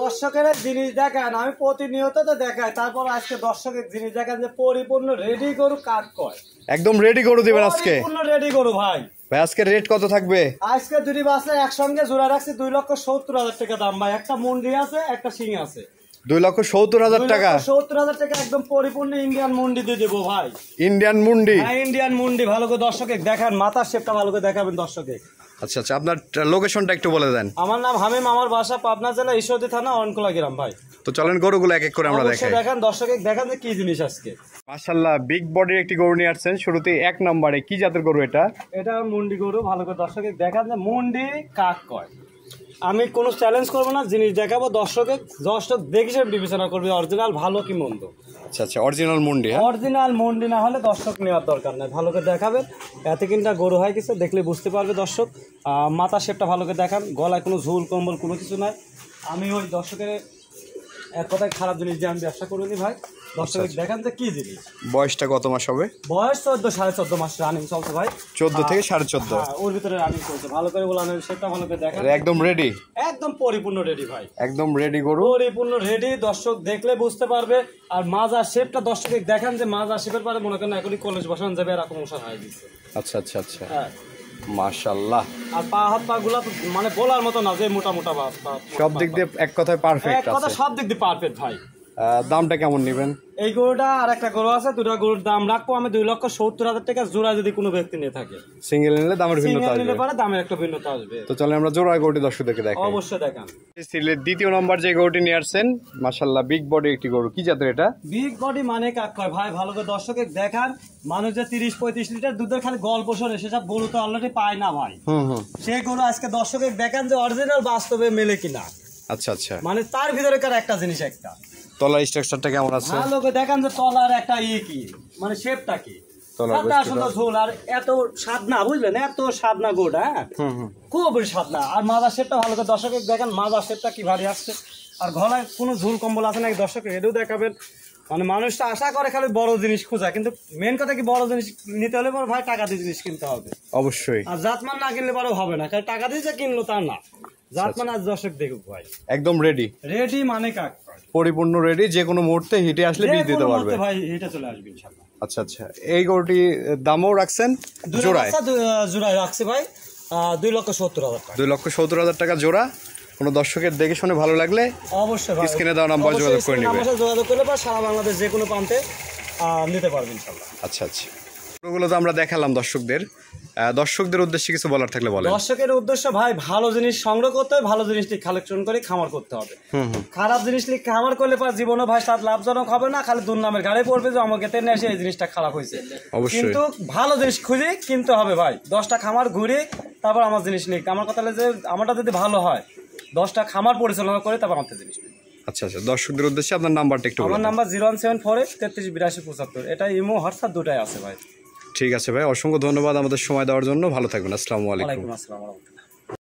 দর্শকের জিনিস দেখান, আমি প্রতিনিয়ত তো দেখাই, তারপর আজকে দর্শকের জিনিস দেখান যে পরিপূর্ণ রেডি গরু কাট কয়। একদম রেডি গরু দিবেন আজকে? পরিপূর্ণ রেডি গরু ভাই। ভাই আজকে রেট কত থাকবে? আজকে দুটি বাচ্চা একসঙ্গে জোড়া রাখছি 2,70,000 টাকা দাম ভাই। একটা মুন্ডি আছে, একটা শিং আছে। 2,70,000 টাকা? 2,70,000 টাকা একদম পরিপূর্ণ ইন্ডিয়ান মুন্ডি দিয়ে দেবো ভাই। ইন্ডিয়ান মুন্ডি? হ্যাঁ ইন্ডিয়ান মুন্ডি। ভালো করে দর্শকে দেখান, মাথার শেপটা ভালো করে দেখাবেন দর্শকে। আচ্ছা আচ্ছা, আপনার লোকেশনটা একটু বলে দেন। আমার নাম হামিম, আমার বাসা পাবনা জেলা ঈশ্বরদী থানা অনকোলা গ্রাম ভাই। তো চলেন গরুগুলো এক এক করে আমরা দেখাই। দেখান দর্শকে, দেখান যে কি জিনিস আজকে। মাশাআল্লাহ, বিগ বডির একটি গরু নিয়ে আসছেন শুরুতে। এক নম্বরে কি জাতের গরু এটা? এটা মুন্ডি গরু। ভালো করে দর্শকে দেখান যে মুন্ডি কাক কয়। আমি কোনো চ্যালেঞ্জ করবো না, জিনিস দেখাবো দর্শকে, দর্শক দেখে সে বিবেচনা করবে অরিজিনাল ভালো কি মন্দ। আচ্ছা আচ্ছা, অরিজিনাল মুন্ডি? অরিজিনাল মুন্ডি না হলে দর্শক নেওয়ার দরকার নাই। ভালো করে দেখাবেন, এতে কিনটা গরু হয় কিছু দেখলে বুঝতে পারবে দর্শক। মাথা শেপটা ভালো করে দেখান, গলায় কোনো ঝুল কম্বল কোনো কিছু নাই। আমি ওই দর্শকের এক কথায় খারাপ জিনিস দিয়ে আমি ব্যবসা করিনি ভাই। দর্শক দেখান যে কি জিনিস। বয়সটা কত মাস হবে? বয়স 14.5 মাস রানিং চলছে ভাই। 14 থেকে 14.5? ওর ভিতরে রানিং চলছে। ভালো করে বললাম, সেটা ভালো করে দেখান। একদম রেডি? একদম পরিপূর্ণ রেডি ভাই, একদম রেডি গরু, পরিপূর্ণ রেডি। দর্শক দেখলে বুঝতে পারবে। আর মাজার শেপটা দর্শকে দেখান যে মাজার শেপের পরে মনে করেন এখনই কলেজ বসানো যাবে এরকম ওষা হয়ে দিচ্ছে। আচ্ছা আচ্ছা আচ্ছা, হ্যাঁ মাশাআল্লাহ। আর পা হাত পা গুলা মানে বলার মতো না যে মোটা মোটা সব দিক দিয়ে এক কথায় পারফেক্ট আছে। এক কথা সব দিক দিয়ে পারফেক্ট ভাই। দামটা কেমন নেবেন? এই গরুটা আর একটা গরু আছে, দুটা গরুর দাম রাখবো আমি 2,70,000 টাকা জোড়া, যদি কোনো ব্যক্তি নিয়ে থাকে। সিঙ্গেল নিলে দামের ভিন্নতা আসবে? নিলে পরে দামের একটা ভিন্নতা আসবে। তো চলে আমরা জোড়া গরুটি দর্শকদেরকে দেখাই। অবশ্যই দেখান। সিলের দ্বিতীয় নম্বর যে গরুটি নিয়ে আসছেন, মাশাআল্লাহ বিগ বডি একটি গরু। কি জাতের এটা? বিগ বডি মানে কাক কয় ভাই। ভালো করে দর্শকে দেখান, মানুষ যে 30-35 লিটার দুধের খালি গল্প শোনে, সেসব গরু তো অলরেডি পায় না ভাই। সেই গরু আজকে দর্শকে দেখান যে অরিজিনাল বাস্তবে মেলে কিনা। আচ্ছা আচ্ছা, মানে তার ভিতরে একটা জিনিস, একটা তলার স্ট্রাকচারটা কেমন আছে? ভালো করে দেখান যে তলার একটা কি মানে শেপটা কি। ঝোল আর এত সাদনা, বুঝলেন, এত সাদনা গোটা। হ্যাঁ খুব সাদনা। আর মাজার শেপটা ভালো করে দর্শকে দেখেন, মাজার শেপটা কি ভারী আসছে। আর গলায় কোনো ঝুল কম্বল আছে নাকি দর্শক এটাও দেখাবেন। মানে মানুষটা আশা করে খালি বড় জিনিস খোঁজা, কিন্তু মেন কথা কি বড় জিনিস নিতে হলে ভাই টাকা দিয়ে জিনিস কিনতে হবে অবশ্যই। আর জাতমান না কিনলে পরে হবে না, কারণ টাকা দিয়ে যে কিনলো তার না, জাতমান আজ দর্শক দেখুক ভাই। একদম রেডি? রেডি মানে কাক পরিপূর্ণ রেডি, যে কোনো মুহূর্তে হিটে আসলে বীজ দিতে পারবে ভাই, হিটে চলে আসবে ইনশাআল্লাহ। আচ্ছা আচ্ছা, এই গরুটি দামও রাখছেন জোড়ায়? জোড়ায় রাখছি ভাই 2,70,000 টাকা। 2,70,000 টাকা জোড়া। কোনো দর্শকের দেখে শুনে ভালো লাগলে অবশ্যই স্ক্রিনে দেওয়া নাম্বার যোগাযোগ করে নেবে। যোগাযোগ করলে বা সারা বাংলাদেশ যে কোনো প্রান্তে নিতে পারবে ইনশাআল্লাহ। আচ্ছা আচ্ছা, ওগুলো তো আমরা দেখালাম দর্শকদের। দর্শকদের উদ্দেশ্যে কিছু বলার থাকলে বলেন। দর্শকের উদ্দেশ্য ভাই, ভালো জিনিস সংগ্রহ করতে হবে, ভালো জিনিসটি কালেকশন করে খামার করতে হবে। খারাপ জিনিস খামার করলে পর জীবনে ভাই সাথে লাভজনক হবে না, খালি দুর্নামের গাড়ি পড়বে যে আমাকে তেনে এসে এই জিনিসটা খারাপ হয়েছে। কিন্তু ভালো জিনিস খুঁজে কিনতে হবে ভাই। 10টা খামার ঘুরে তারপর আমার জিনিস নিক। আমার কথা যে আমারটা যদি ভালো হয়, 10টা খামার পরিচালনা করে তারপর আমার জিনিস নিক। আচ্ছা আচ্ছা, দর্শকদের উদ্দেশ্যে আপনার নাম্বারটা একটু বলুন। আমার নাম্বার 01748338275। এটা ইমো হোয়াটসঅ্যাপ দুটাই আছে ভাই। ঠিক আছে ভাই, অসংখ্য ধন্যবাদ আমাদের সময় দেওয়ার জন্য। ভালো থাকবেন। আসসালামু আলাইকুম। ওয়ালাইকুম আসসালাম।